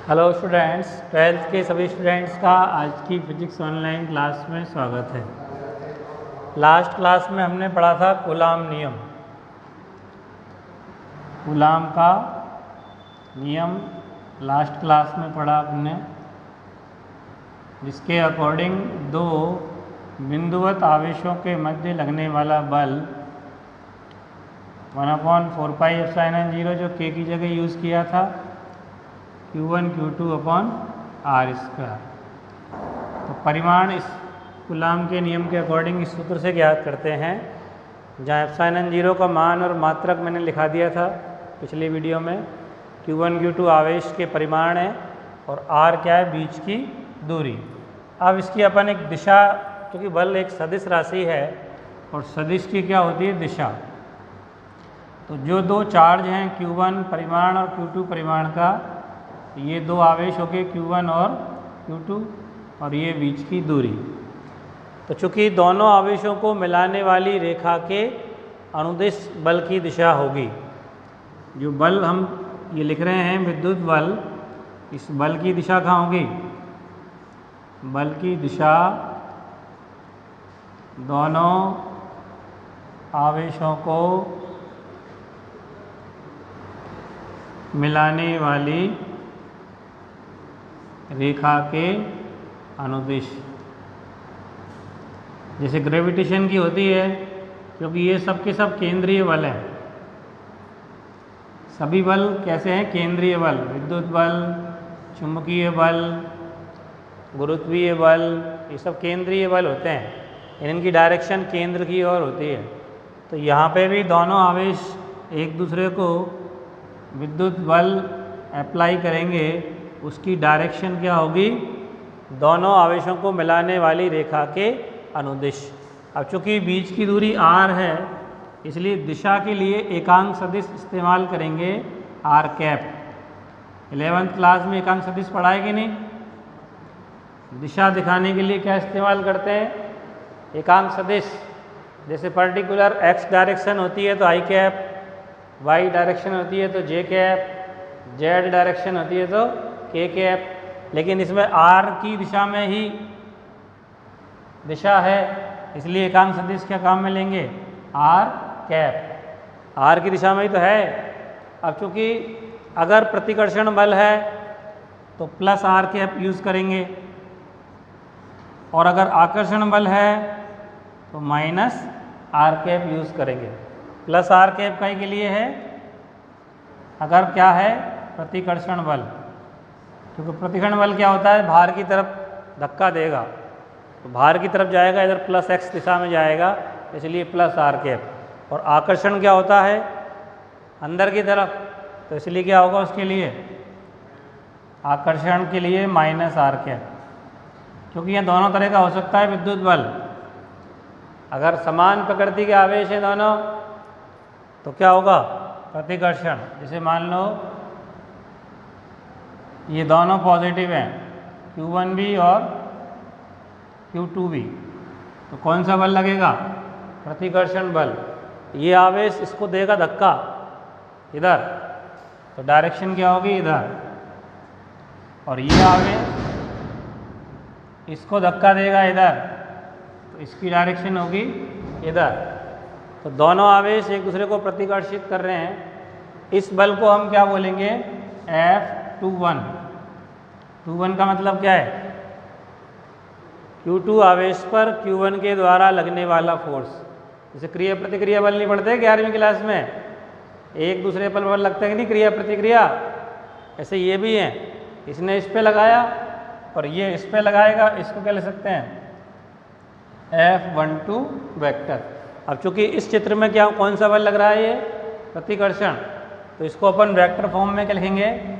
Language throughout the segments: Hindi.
हेलो स्टूडेंट्स, ट्वेल्थ के सभी स्टूडेंट्स का आज की फिजिक्स ऑनलाइन क्लास में स्वागत है। लास्ट क्लास में हमने पढ़ा था कूलाम नियम। कूलाम का नियम लास्ट क्लास में पढ़ा हमने, जिसके अकॉर्डिंग दो बिंदुवत आवेशों के मध्य लगने वाला बल 1/4πε0 जो k की जगह यूज़ किया था, Q1 Q2/r²। तो परिमाण इस कूलाम के नियम के अकॉर्डिंग इस सूत्र से ज्ञात करते हैं, जहाँ ε0 का मान और मात्रक मैंने लिखा दिया था पिछली वीडियो में। Q1 Q2 आवेश के परिमाण है और r क्या है, बीच की दूरी। अब इसकी अपन एक दिशा, क्योंकि बल एक सदिश राशि है और सदिश की क्या होती है, दिशा। तो जो दो चार्ज हैं Q1 परिमाण और Q2 परिमाण का, ये दो आवेश हो गए Q1 और Q2 और ये बीच की दूरी। तो चूंकि दोनों आवेशों को मिलाने वाली रेखा के अनुदिश बल की दिशा होगी, जो बल हम ये लिख रहे हैं विद्युत बल, इस बल की दिशा कहाँ होगी, बल की दिशा दोनों आवेशों को मिलाने वाली रेखा के अनुदिश। जैसे ग्रेविटेशन की होती है, क्योंकि ये सब के सब केंद्रीय बल हैं। सभी बल कैसे हैं, केंद्रीय बल। विद्युत बल, चुंबकीय बल, गुरुत्वीय बल, ये सब केंद्रीय बल होते हैं। इनकी डायरेक्शन केंद्र की ओर होती है। तो यहाँ पे भी दोनों आवेश एक दूसरे को विद्युत बल अप्लाई करेंगे, उसकी डायरेक्शन क्या होगी, दोनों आवेशों को मिलाने वाली रेखा के अनुदिश। अब चूंकि बीच की दूरी r है, इसलिए दिशा के लिए एकांक सदिश इस्तेमाल करेंगे r कैप। 11th क्लास में एकांक सदिश पढ़ाए कि नहीं? दिशा दिखाने के लिए क्या इस्तेमाल करते हैं, एकांक सदिश। जैसे पर्टिकुलर x डायरेक्शन होती है तो i कैप, y डायरेक्शन होती है तो j कैप, z डायरेक्शन होती है तो k कैप। लेकिन इसमें r की दिशा में ही दिशा है, इसलिए एकांक सदिश क्या काम में लेंगे, r कैप। r की दिशा में ही तो है। अब चूंकि अगर प्रतिकर्षण बल है तो प्लस r कैप यूज़ करेंगे, और अगर आकर्षण बल है तो माइनस r कैप यूज़ करेंगे। प्लस r कैप का के लिए है अगर क्या है, प्रतिकर्षण बल। क्योंकि प्रतिकर्षण बल क्या होता है, भार की तरफ धक्का देगा, तो भार की तरफ जाएगा, इधर प्लस x दिशा में जाएगा, इसलिए प्लस r कैप। और आकर्षण क्या होता है, अंदर की तरफ, तो इसलिए क्या होगा, उसके लिए आकर्षण के लिए माइनस r कैप। क्योंकि यह दोनों तरह का हो सकता है विद्युत बल। अगर समान प्रकृति के आवेश हैं दोनों, तो क्या होगा, प्रतिकर्षण। जैसे मान लो ये दोनों पॉजिटिव हैं, Q1 भी और Q2 भी, तो कौन सा बल लगेगा, प्रतिकर्षण बल। ये आवेश इसको देगा धक्का इधर, तो डायरेक्शन क्या होगी, इधर। और ये आवेश इसको धक्का देगा इधर, तो इसकी डायरेक्शन होगी इधर। तो दोनों आवेश एक दूसरे को प्रतिकर्षित कर रहे हैं। इस बल को हम क्या बोलेंगे, F21। 21 का मतलब क्या है, Q2 आवेश पर Q1 के द्वारा लगने वाला फोर्स। जैसे क्रिया प्रतिक्रिया बल नहीं पढ़ते 11वीं क्लास में, एक दूसरे पर बल लगता है कि नहीं, क्रिया प्रतिक्रिया। ऐसे ये भी हैं, इसने इस पे लगाया और ये इस पे लगाएगा, इसको क्या ले सकते हैं, F12 वेक्टर। अब चूंकि इस चित्र में क्या, कौन सा बल लग रहा है, ये प्रतिकर्षण, तो इसको अपन वेक्टर फॉर्म में क्या लिखेंगे।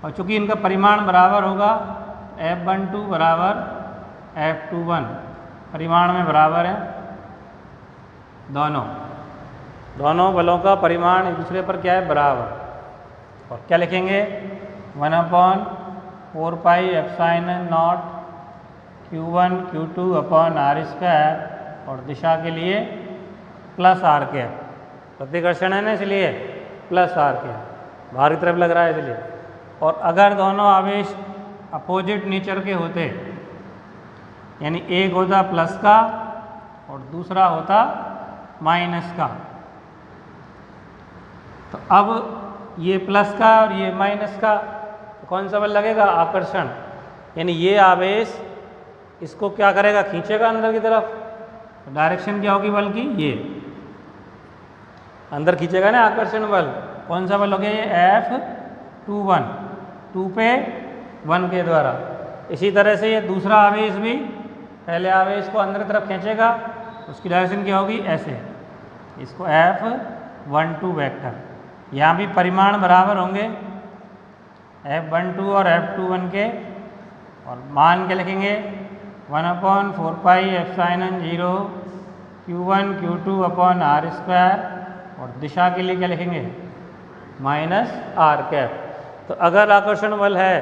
और चूंकि इनका परिमाण बराबर होगा, F12 बराबर F21, परिमाण में बराबर है। दोनों बलों का परिमाण एक दूसरे पर क्या है, बराबर। और क्या लिखेंगे, 1/4πε0 Q1 Q2/r²। और दिशा के लिए प्लस r कैप, प्रतिकर्षण है ना, इसलिए प्लस r कैप, बाहर की तरफ लग रहा है इसलिए। और अगर दोनों आवेश अपोजिट नेचर के होते, यानी एक होता प्लस का और दूसरा होता माइनस का, तो अब ये प्लस का और ये माइनस का, तो कौन सा बल लगेगा? आकर्षण। यानी ये आवेश इसको क्या करेगा? खींचेगा अंदर की तरफ। तो डायरेक्शन क्या होगी बल की? ये अंदर खींचेगा ना आकर्षण बल। कौन सा बल हो गया ये? F21, 2 पे 1 के द्वारा। इसी तरह से ये दूसरा आवेश भी पहले आवेश को अंदर की तरफ खींचेगा, उसकी डायरेक्शन क्या होगी? ऐसे। इसको F12 वेक्टर। यहाँ भी परिमाण बराबर होंगे F12 और F21 के, और मान के लिखेंगे 1/4 pi epsilon 0 Q1 Q2 upon R square, और दिशा के लिए क्या लिखेंगे? Minus r cap. तो अगर आकर्षण बल है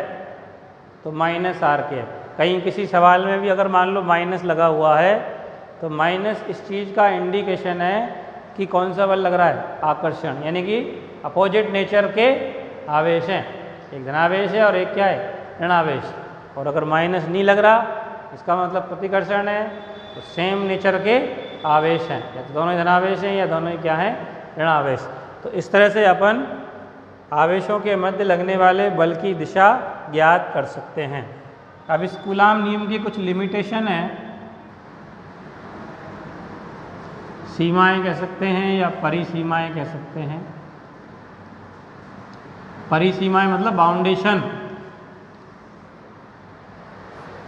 तो माइनस आर कैप। कहीं किसी सवाल में भी अगर मान लो माइनस लगा हुआ है तो माइनस इस चीज़ का इंडिकेशन है कि कौन सा बल लग रहा है? आकर्षण। यानी कि अपोजिट नेचर के आवेश हैं, एक धनावेश है और एक क्या है? ऋणावेश। और अगर माइनस नहीं लग रहा इसका मतलब प्रतिकर्षण है, तो सेम नेचर के आवेश हैं, या तो दोनों ही धनावेश हैं या दोनों ही क्या हैं? ऋणावेश। तो इस तरह से अपन आवेशों के मध्य लगने वाले बल की दिशा ज्ञात कर सकते हैं। अब इस कूलाम नियम की कुछ लिमिटेशन है, सीमाएं कह सकते हैं या परिसीमाएं कह सकते हैं। परिसीमाएं मतलब बाउंडेशन।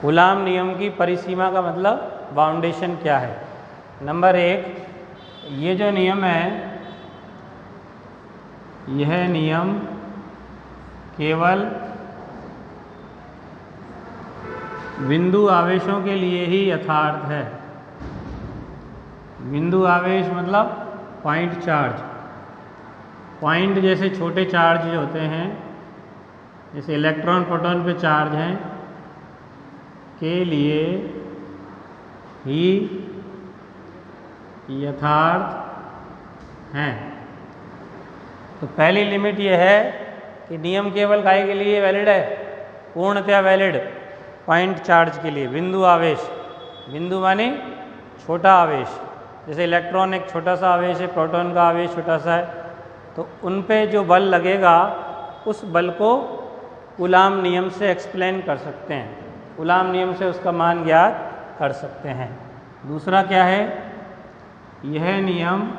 कूलाम नियम की परिसीमा का मतलब बाउंडेशन क्या है? नंबर 1, ये जो नियम है यह नियम केवल बिंदु आवेशों के लिए ही यथार्थ है। बिंदु आवेश मतलब पॉइंट चार्ज। पॉइंट जैसे छोटे चार्ज होते हैं, जैसे इलेक्ट्रॉन प्रोटॉन पे चार्ज हैं, के लिए ही यथार्थ हैं। तो पहली लिमिट यह है कि नियम केवल काय के लिए वैलिड है? पूर्णतया वैलिड पॉइंट चार्ज के लिए। बिंदु आवेश, बिंदु माने छोटा आवेश, जैसे इलेक्ट्रॉन एक छोटा सा आवेश है, प्रोटॉन का आवेश छोटा सा है, तो उन पे जो बल लगेगा उस बल को कूलाम नियम से एक्सप्लेन कर सकते हैं, कूलाम नियम से उसका मान ज्ञात कर सकते हैं। दूसरा क्या है? यह नियम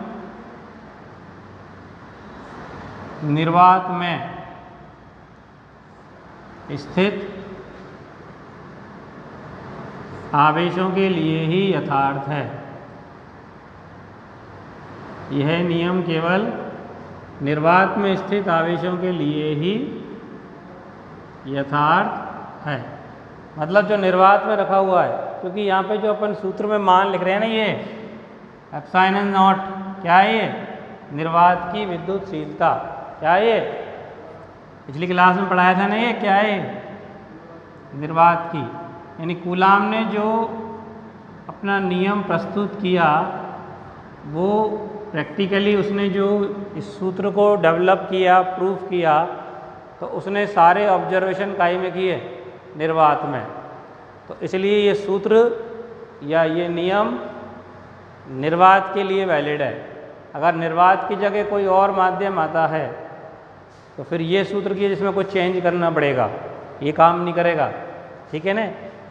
निर्वात में स्थित आवेशों के लिए ही यथार्थ है। यह नियम केवल निर्वात में स्थित आवेशों के लिए ही यथार्थ है। मतलब जो निर्वात में रखा हुआ है, क्योंकि यहाँ पे जो अपन सूत्र में मान लिख रहे हैं ना, ये एप्सिलॉन नॉट क्या है? ये निर्वात की विद्युतशीलता। क्या है ये? पिछली क्लास में पढ़ाया था ना, ये क्या है? निर्वात की। यानी कूलाम ने जो अपना नियम प्रस्तुत किया वो प्रैक्टिकली उसने जो इस सूत्र को डेवलप किया, प्रूफ किया, तो उसने सारे ऑब्जर्वेशन काई में किए? निर्वात में। तो इसलिए ये सूत्र या ये नियम निर्वात के लिए वैलिड है। अगर निर्वात की जगह कोई और माध्यम आता है तो फिर ये सूत्र की जिसमें कुछ चेंज करना पड़ेगा, ये काम नहीं करेगा। ठीक है ना?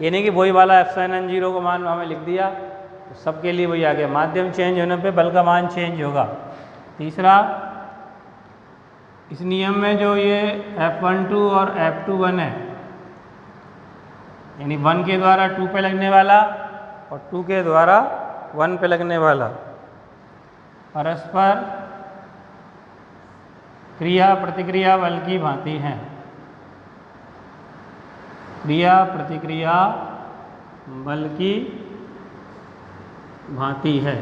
ये नहीं कि वही वाला एप्सिलॉन 0 को मान हमें लिख दिया तो सबके लिए वही आ गया। माध्यम चेंज होने पे बल का मान चेंज होगा। तीसरा, इस नियम में जो ये F12 और F21 है, यानी 1 के द्वारा 2 पे लगने वाला और 2 के द्वारा 1 पे लगने वाला, परस्पर क्रिया प्रतिक्रिया बल की भांति हैं। क्रिया प्रतिक्रिया बल की भांति है।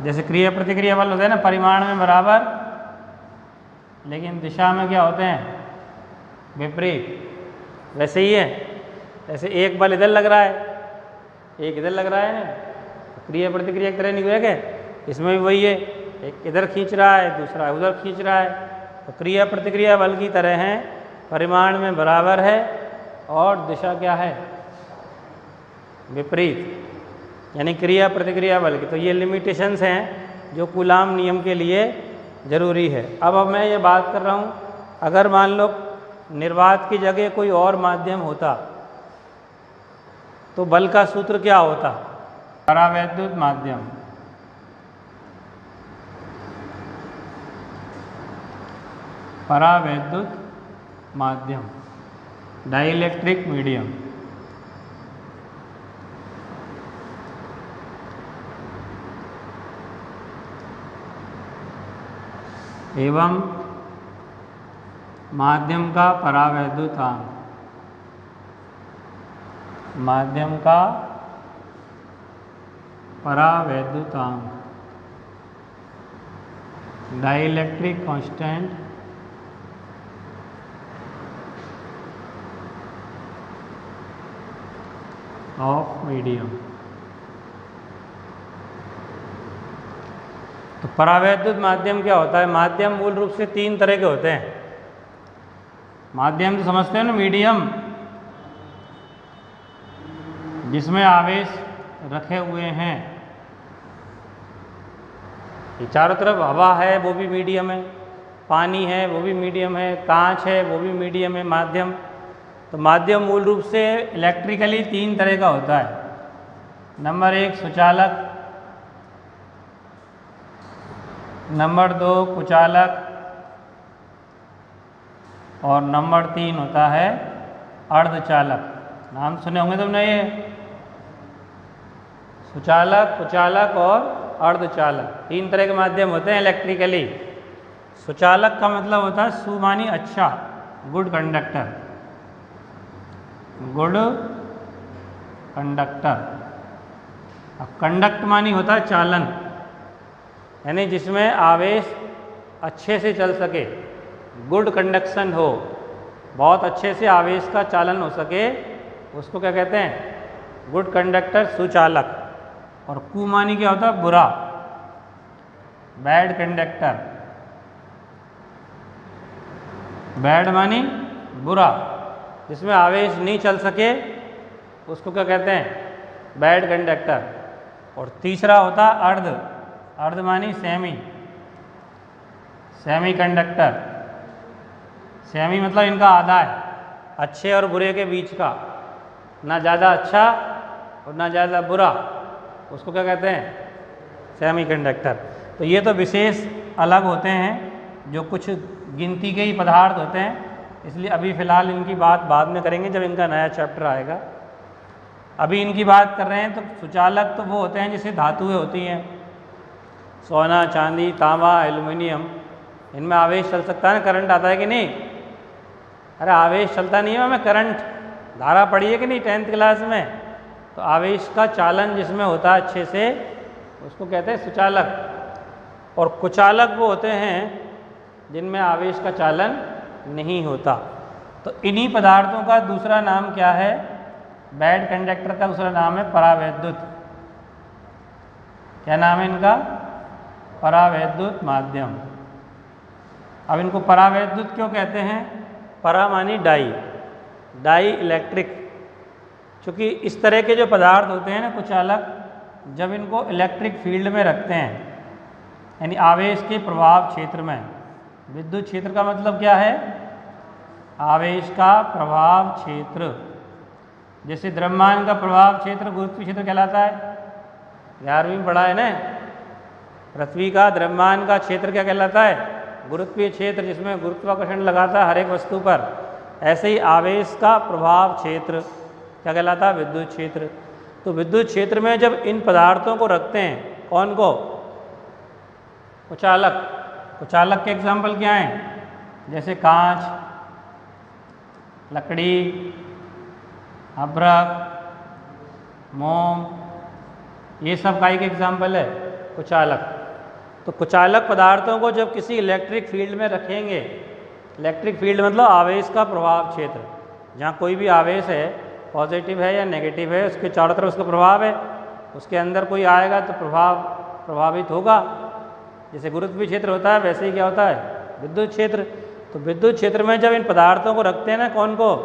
जैसे क्रिया प्रतिक्रिया बल होते हैं ना, परिमाण में बराबर लेकिन दिशा में क्या होते हैं? विपरीत। वैसे ही है, जैसे एक बल इधर लग रहा है, एक इधर लग रहा है ना, क्रिया प्रतिक्रिया की तरह नहीं हुआ क्या? इसमें भी वही है, एक इधर खींच रहा है, दूसरा उधर खींच रहा है। तो क्रिया प्रतिक्रिया बल की तरह हैं परिमाण में बराबर है और दिशा क्या है, विपरीत, यानी क्रिया प्रतिक्रिया बल की। तो ये लिमिटेशंस हैं जो कूलाम नियम के लिए ज़रूरी है। अब मैं ये बात कर रहा हूँ, अगर मान लो निर्वात की जगह कोई और माध्यम होता तो बल का सूत्र क्या होता, परावैद्युत माध्यम। परावैद्युत माध्यम, डाइलेक्ट्रिक मीडियम। एवं माध्यम का परावैद्युतांक, माध्यम का परावैद्युतांक, डाइलेक्ट्रिक कांस्टेंट ऑफ मीडियम। तो परावैद्युत माध्यम क्या होता है? माध्यम मूल रूप से 3 तरह के होते हैं। माध्यम तो समझते हैं ना, मीडियम जिसमें आवेश रखे हुए हैं। ये चारों तरफ हवा है वो भी मीडियम है, पानी है वो भी मीडियम है, कांच है वो भी मीडियम है, माध्यम। तो माध्यम मूल रूप से इलेक्ट्रिकली 3 तरह का होता है। नंबर 1 सुचालक, नंबर 2 कुचालक और नंबर 3 होता है अर्धचालक। नाम सुने होंगे तुमने ये, सुचालक, कुचालक और अर्धचालक। 3 तरह के माध्यम होते हैं इलेक्ट्रिकली। सुचालक का मतलब होता है सु मानी अच्छा, गुड कंडक्टर, गुड कंडक्टर। अब कंडक्ट मानी होता है चालन, यानी जिसमें आवेश अच्छे से चल सके, गुड कंडक्शन हो, बहुत अच्छे से आवेश का चालन हो सके, उसको क्या कहते हैं, गुड कंडक्टर, सुचालक। और कु मानी क्या होता है, बुरा, बैड कंडक्टर। बैड मानी बुरा, जिसमें आवेश नहीं चल सके उसको क्या कहते हैं, बैड कंडक्टर। और तीसरा होता अर्ध, अर्ध मानी सेमी, सेमी कंडक्टर। सेमी मतलब इनका आधा है, अच्छे और बुरे के बीच का, ना ज़्यादा अच्छा और ना ज़्यादा बुरा, उसको क्या कहते हैं, सेमी कंडक्टर। तो ये तो विशेष अलग होते हैं, जो कुछ गिनती के ही पदार्थ होते हैं, इसलिए अभी फ़िलहाल इनकी बात बाद में करेंगे जब इनका नया चैप्टर आएगा। अभी इनकी बात कर रहे हैं। तो सुचालक तो वो होते हैं जैसे धातुएं होती हैं, सोना, चांदी, तांबा, एल्युमिनियम, इनमें आवेश चल सकता है ना, करंट आता है कि नहीं? अरे आवेश चलता नहीं है, हमें करंट, धारा पड़ी है कि नहीं 10th क्लास में? तो आवेश का चालन जिसमें होता है अच्छे से, उसको कहते हैं सुचालक। और कुचालक वो होते हैं जिनमें आवेश का चालन नहीं होता। तो इन्हीं पदार्थों का दूसरा नाम क्या है, बैड कंडक्टर का दूसरा नाम है परावैद्युत। क्या नाम है इनका, परावैद्युत माध्यम। अब इनको परावैद्युत क्यों कहते हैं? परा मानी डाई, डाई इलेक्ट्रिक। क्योंकि इस तरह के जो पदार्थ होते हैं ना कुचालक, जब इनको इलेक्ट्रिक फील्ड में रखते हैं, यानी आवेश के प्रभाव क्षेत्र में, विद्युत क्षेत्र का मतलब क्या है, आवेश का प्रभाव क्षेत्र। जैसे द्रव्यमान का प्रभाव क्षेत्र गुरुत्वीय क्षेत्र कहलाता है, 11वीं में पढ़ा है ना। पृथ्वी का द्रव्यमान का क्षेत्र क्या कहलाता है, गुरुत्वीय क्षेत्र, जिसमें गुरुत्वाकर्षण लगाता है हर एक वस्तु पर। ऐसे ही आवेश का प्रभाव क्षेत्र क्या कहलाता है, विद्युत क्षेत्र। तो विद्युत क्षेत्र में जब इन पदार्थों को रखते हैं, कौन को, कुचालक। कुचालक के एग्जाम्पल क्या हैं, जैसे कांच, लकड़ी, अभ्रक, मोम, ये सब का एक एग्जाम्पल है कुचालक। तो कुचालक पदार्थों को जब किसी इलेक्ट्रिक फील्ड में रखेंगे, इलेक्ट्रिक फील्ड मतलब आवेश का प्रभाव क्षेत्र, जहाँ कोई भी आवेश है, पॉजिटिव है या नेगेटिव है, उसके चारों तरफ उसका प्रभाव है, उसके अंदर कोई आएगा तो प्रभावित होगा। जैसे गुरुत्वीय क्षेत्र होता है वैसे ही क्या होता है, विद्युत क्षेत्र। तो तो विद्युत क्षेत्र में जब इन पदार्थों को रखते हैं ना, कौन को,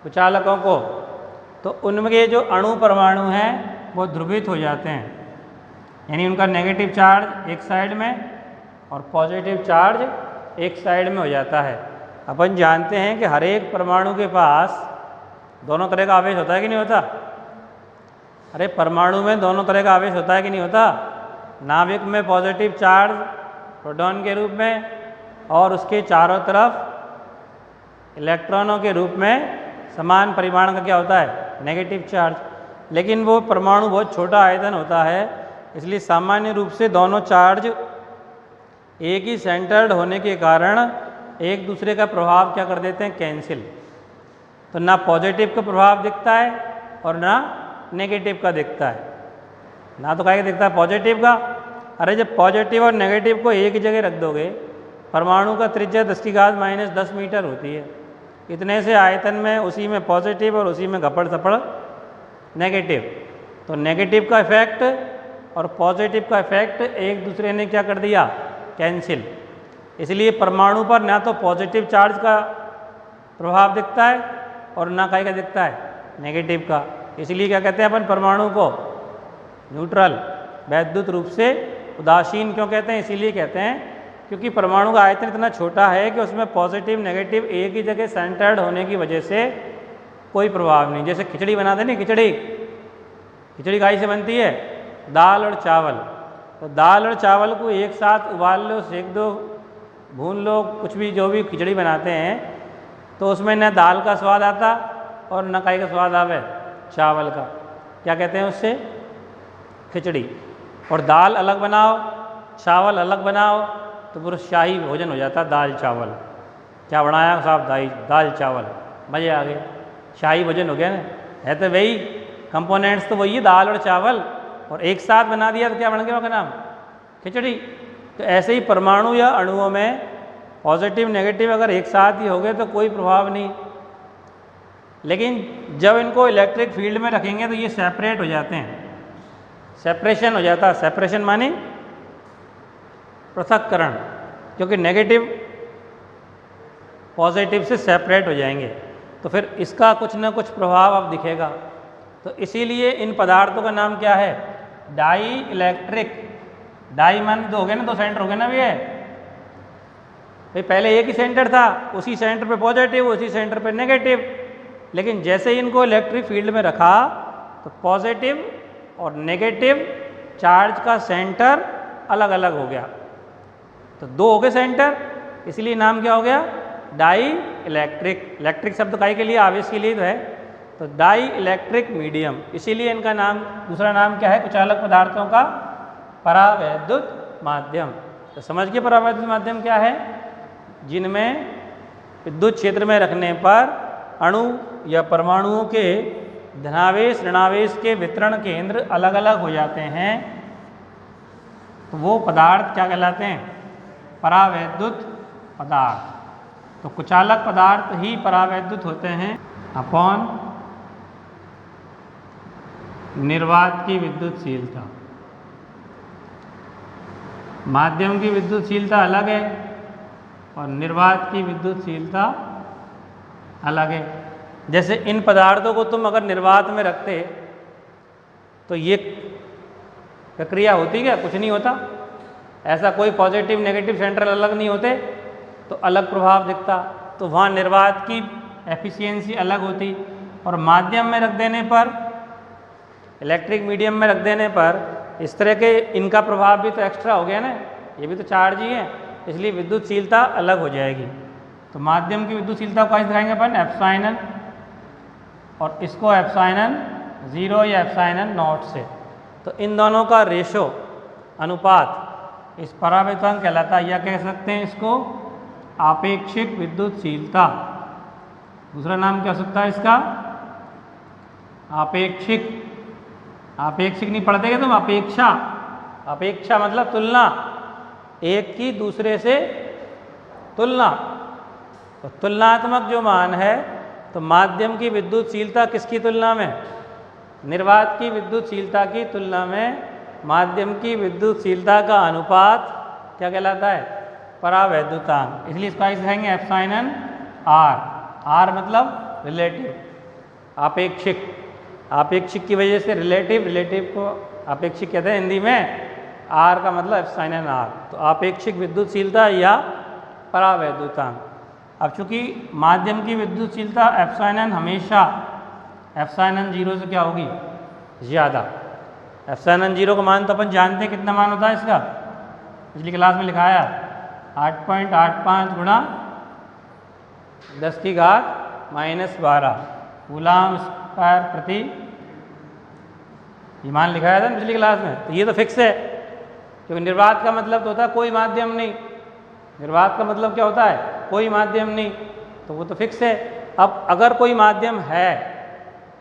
कुचालकों को, तो उनके जो अणु परमाणु हैं वो ध्रुवित हो जाते हैं, यानी उनका नेगेटिव चार्ज एक साइड में और पॉजिटिव चार्ज एक साइड में हो जाता है। अपन जानते हैं कि हर एक परमाणु के पास दोनों तरह का आवेश होता है कि नहीं होता? अरे परमाणु में दोनों तरह का आवेश होता है कि नहीं होता? नाभिक में पॉजिटिव चार्ज प्रोटॉन के रूप में और उसके चारों तरफ इलेक्ट्रॉनों के रूप में समान परिमाण का क्या होता है, नेगेटिव चार्ज। लेकिन वो परमाणु बहुत छोटा आयतन होता है, इसलिए सामान्य रूप से दोनों चार्ज एक ही सेंटर्ड होने के कारण एक दूसरे का प्रभाव क्या कर देते हैं, कैंसिल। तो ना पॉजिटिव का प्रभाव दिखता है और ना नेगेटिव का दिखता है। ना तो क्या दिखता है, पॉजिटिव का। अरे जब पॉजिटिव और नेगेटिव को एक ही जगह रख दोगे, परमाणु का त्रिज्या 10⁻⁻10 मीटर होती है, इतने से आयतन में उसी में पॉजिटिव और उसी में घपड़ थपड़ नेगेटिव। तो नेगेटिव का इफेक्ट और पॉजिटिव का इफेक्ट एक दूसरे ने क्या कर दिया, कैंसिल। इसलिए परमाणु पर ना तो पॉजिटिव चार्ज का प्रभाव दिखता है और ना का दिखता है, नेगेटिव का। इसलिए क्या कहते हैं अपन परमाणु को, न्यूट्रल, वैद्युत रूप से उदासीन क्यों कहते हैं? इसीलिए कहते हैं क्योंकि परमाणु का आयतन इतना छोटा है कि उसमें पॉजिटिव नेगेटिव एक ही जगह सेंटर्ड होने की वजह से कोई प्रभाव नहीं। जैसे खिचड़ी बनाते नहीं, खिचड़ी काई से बनती है, दाल और चावल। तो दाल और चावल को एक साथ उबाल लो, सेक दो, भून लो, कुछ भी जो भी खिचड़ी बनाते हैं, तो उसमें न दाल का स्वाद आता और न काई का स्वाद आवे, चावल का। क्या कहते हैं उससे, खिचड़ी। और दाल अलग बनाओ, चावल अलग बनाओ, तो पूरा शाही भोजन हो जाता, दाल चावल। क्या बनाया साहब, दाल चावल, मज़े आ गए, शाही भोजन हो गया ना। है तो वही कंपोनेंट्स, तो वही है दाल और चावल, और एक साथ बना दिया तो क्या बन गया उसका नाम, खिचड़ी। तो ऐसे ही परमाणु या अणुओं में पॉजिटिव नेगेटिव अगर एक साथ ही हो गए तो कोई प्रभाव नहीं, लेकिन जब इनको इलेक्ट्रिक फील्ड में रखेंगे तो ये सेपरेट हो जाते हैं, सेपरेशन हो जाता है। सेपरेशन माने पृथक्करण, क्योंकि नेगेटिव पॉजिटिव से सेपरेट हो जाएंगे, तो फिर इसका कुछ ना कुछ प्रभाव अब दिखेगा। तो इसीलिए इन पदार्थों का नाम क्या है, डाई इलेक्ट्रिक। डाई मान दो हो गए ना, दो सेंटर हो गए ना भैया। भाई पहले एक ही सेंटर था, उसी सेंटर पे पॉजिटिव, उसी सेंटर पे नेगेटिव, लेकिन जैसे ही इनको इलेक्ट्रिक फील्ड में रखा तो पॉजिटिव और नेगेटिव चार्ज का सेंटर अलग अलग हो गया। तो दो हो गए सेंटर, इसलिए नाम क्या हो गया, डाई इलेक्ट्रिक। इलेक्ट्रिक शब्द काई के लिए, आवेश के लिए तो है, तो डाई इलेक्ट्रिक मीडियम। इसीलिए इनका नाम, दूसरा नाम क्या है, कुचालक पदार्थों का परावैद्युत माध्यम। तो समझ के परावैद्युत माध्यम क्या है, जिनमें विद्युत क्षेत्र में रखने पर अणु या परमाणुओं के धनावेश ऋणावेश के वितरण केंद्र अलग अलग हो जाते हैं, तो वो पदार्थ क्या कहलाते हैं, परावैद्युत पदार्थ। तो कुचालक पदार्थ ही परावैद्युत होते हैं अपॉन निर्वात की विद्युतशीलता। माध्यम की विद्युतशीलता अलग है और निर्वात की विद्युतशीलता अलग है। जैसे इन पदार्थों को तुम अगर निर्वात में रखते तो ये प्रक्रिया होती क्या, कुछ नहीं होता। ऐसा कोई पॉजिटिव नेगेटिव सेंट्रल अलग नहीं होते तो अलग प्रभाव दिखता, तो वहाँ निर्वात की एफिशिएंसी अलग होती। और माध्यम में रख देने पर, इलेक्ट्रिक मीडियम में रख देने पर इस तरह के इनका प्रभाव भी तो एक्स्ट्रा हो गया ना, ये भी तो चार्ज ही है, इसलिए विद्युतशीलता अलग हो जाएगी। तो माध्यम की विद्युतशीलता को कैसे दिखाएंगे अपन, एप्सिलॉन, और इसको एप्सिलॉन 0 या एप्सिलॉन नॉट से। तो इन दोनों का रेशो, अनुपात, इस परावैद्युतांक कहलाता है, या कह सकते हैं इसको आपेक्षिक विद्युतशीलता। दूसरा नाम क्या हो सकता है इसका, आपेक्षिक। आपेक्षिक नहीं पढ़ते क्या तुम, अपेक्षा। अपेक्षा मतलब तुलना, एक की दूसरे से तुलना। तो तुलनात्मक जो मान है, तो माध्यम की विद्युतशीलता किसकी तुलना में, निर्वात की विद्युतशीलता की तुलना में माध्यम की विद्युतशीलता का अनुपात क्या कहलाता है, परावैद्युतांक, इसलिए इसको ऐसे लिखेंगे एप्सिलॉन आर। आर मतलब रिलेटिव, आपेक्षिक। आपेक्षिक की वजह से रिलेटिव, रिलेटिव को आपेक्षिक कहते हैं हिंदी में। आर का मतलब एप्सिलॉन आर। तो आपेक्षिक विद्युतशीलता या परावैद्युतांक। अब चूंकि माध्यम की विद्युतशीलता एप्सिलॉन हमेशा एप्सिलॉन 0 से क्या होगी, ज़्यादा। एप्सिलॉन 0 का मान तो अपन जानते हैं कितना मान होता है इसका, पिछली क्लास में लिखाया 8.85 गुणा 10⁻⁻12 कूलाम स्क्वायर प्रति, ये मान लिखाया था ना पिछली क्लास में। तो ये तो फिक्स है, क्योंकि निर्वात का मतलब तो होता है कोई माध्यम नहीं। निर्वात का मतलब क्या होता है, कोई माध्यम नहीं, तो वो तो फिक्स है। अब अगर कोई माध्यम है,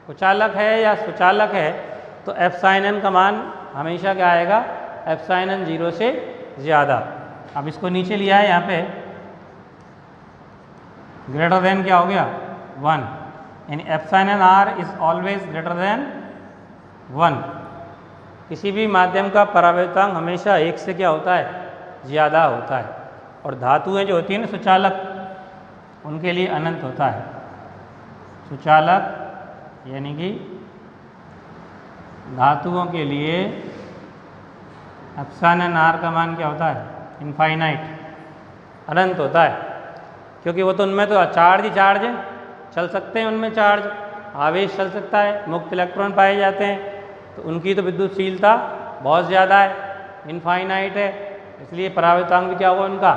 कुचालक है या सुचालक है, तो एप्सिलॉन का मान हमेशा क्या आएगा, एप्सिलॉन 0 से ज़्यादा। अब इसको नीचे लिया है यहाँ पे, ग्रेटर देन क्या हो गया 1, यानी epsilon r is always greater than 1। किसी भी माध्यम का परावैद्युतांक हमेशा 1 से क्या होता है, ज़्यादा होता है। और धातुएं जो होती हैं ना सुचालक, उनके लिए अनंत होता है। सुचालक यानी कि धातुओं के लिए एप्सिलॉन आर का मान क्या होता है, इनफाइनाइट, अनंत होता है। क्योंकि वो तो उनमें तो चार्ज ही चार्ज है, चल सकते हैं उनमें चार्ज, आवेश चल सकता है, मुक्त इलेक्ट्रॉन पाए जाते हैं, तो उनकी तो विद्युतशीलता बहुत ज़्यादा है, इनफाइनाइट है, इसलिए परावैद्युतांक भी क्या हुआ उनका,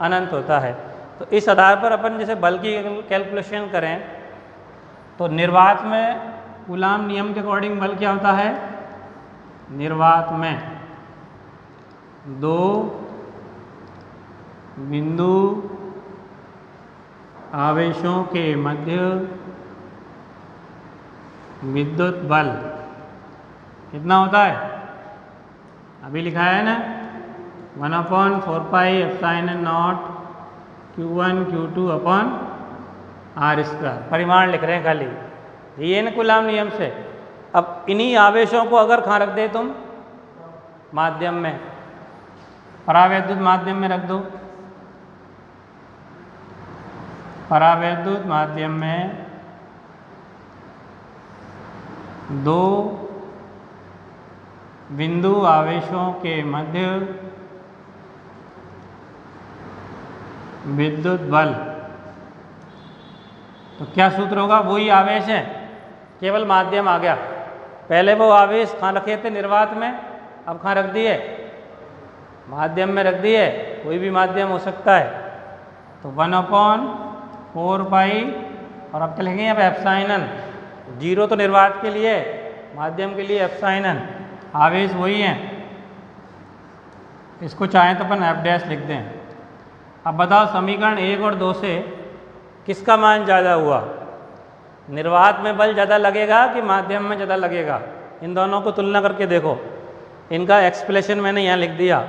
अनंत होता है। तो इस आधार पर अपन जैसे बल की कैलकुलेशन करें, तो निर्वात में कूलाम नियम के अकॉर्डिंग बल क्या होता है, निर्वात में 2 बिंदु आवेशों के मध्य विद्युत बल कितना होता है, अभी लिखा है ना 1/4πε0 Q1 Q2 अपॉन r²। परिमाण लिख रहे हैं खाली, ये ना कूलाम नियम से। अब इन्हीं आवेशों को अगर कहाँ रख दे तुम, माध्यम में, परावैद्युत माध्यम में रख दो, परावैद्युत माध्यम में 2 बिंदु आवेशों के मध्य विद्युत बल, तो क्या सूत्र होगा, वही आवेश है, केवल माध्यम आ गया। पहले वो आवेश कहाँ रखे थे, निर्वात में, अब कहाँ रख दिए, माध्यम में रख दिए। कोई भी माध्यम हो सकता है। तो 1/4π, और अब क्या लिखेंगे यहाँ पे एप्सिलॉन। 0 तो निर्वात के लिए, माध्यम के लिए एप्सिलॉन, आवेश वही है। इसको चाहें तो अपन f' लिख दें। अब बताओ समीकरण 1 और 2 से किसका मान ज़्यादा हुआ, निर्वात में बल ज़्यादा लगेगा कि माध्यम में ज़्यादा लगेगा। इन दोनों को तुलना करके देखो, इनका एक्सप्रेशन मैंने यहाँ लिख दिया,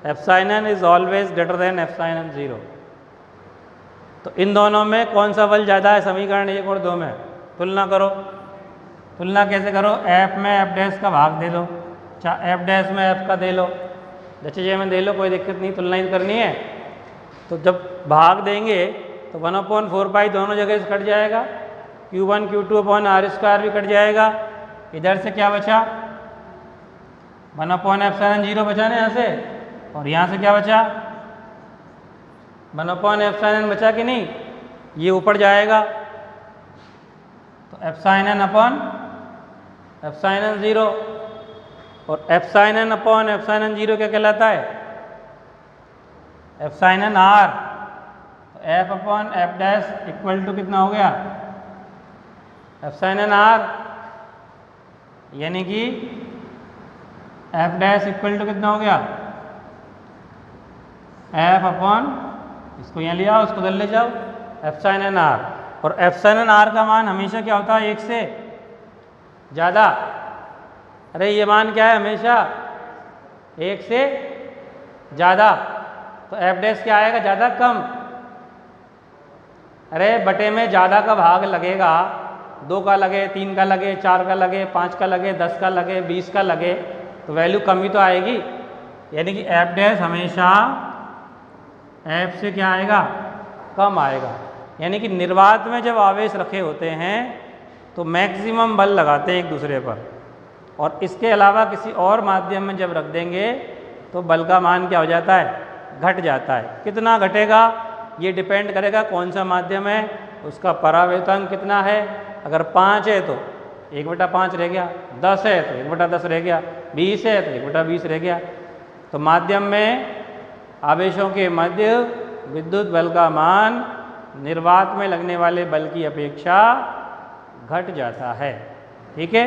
epsilon is always greater then epsilon 0। तो इन दोनों में कौन सा बल ज़्यादा है, समीकरण 1 और 2 में, तुलना करो। तुलना कैसे करो, f में f' का भाग दे दो, f' में f का दे लो, जैसे में दे लो, कोई दिक्कत नहीं, तुलना ही करनी है। तो जब भाग देंगे तो 1/4π दोनों जगह से कट जाएगा, Q1 Q2 अपॉन r² भी कट जाएगा। इधर से क्या बचा, 1/ε0 बचा ना यहाँ से, और यहाँ से क्या बचा, 1/ε बचा कि नहीं, ये ऊपर जाएगा। तो एप्सिलॉन अपॉन एप्सिलॉन 0, और एप्सिलॉन अपॉन एप्सिलॉन 0 क्या कहलाता है, एप्सिलॉन r। तो f upon f' equal to कितना हो गया, एप्सिलॉन r, यानी कि f' इक्वल टू कितना हो गया, f अपॉन, इसको यहाँ ले आओ, उसको उधर ले जाओ, एप्सिलॉन r। और एप्सिलॉन r का मान हमेशा क्या होता है, 1 से ज़्यादा। अरे ये मान क्या है, हमेशा 1 से ज़्यादा। तो f' क्या आएगा, ज़्यादा कम। अरे बटे में ज़्यादा का भाग लगेगा, 2 का लगे, 3 का लगे, 4 का लगे, 5 का लगे, 10 का लगे, 20 का लगे, तो वैल्यू कम ही तो आएगी। यानी कि f' हमेशा F से क्या आएगा, कम आएगा। यानी कि निर्वात में जब आवेश रखे होते हैं तो मैक्सिमम बल लगाते हैं एक दूसरे पर, और इसके अलावा किसी और माध्यम में जब रख देंगे तो बल का मान क्या हो जाता है, घट जाता है। कितना घटेगा ये डिपेंड करेगा कौन सा माध्यम है, उसका परावर्तन कितना है। अगर 5 है तो 1/5 रह गया, 10 है तो 1/10 रह गया, 20 है तो 1/20 रह गया। तो माध्यम में आवेशों के मध्य विद्युत बल का मान निर्वात में लगने वाले बल की अपेक्षा घट जाता है। ठीक है।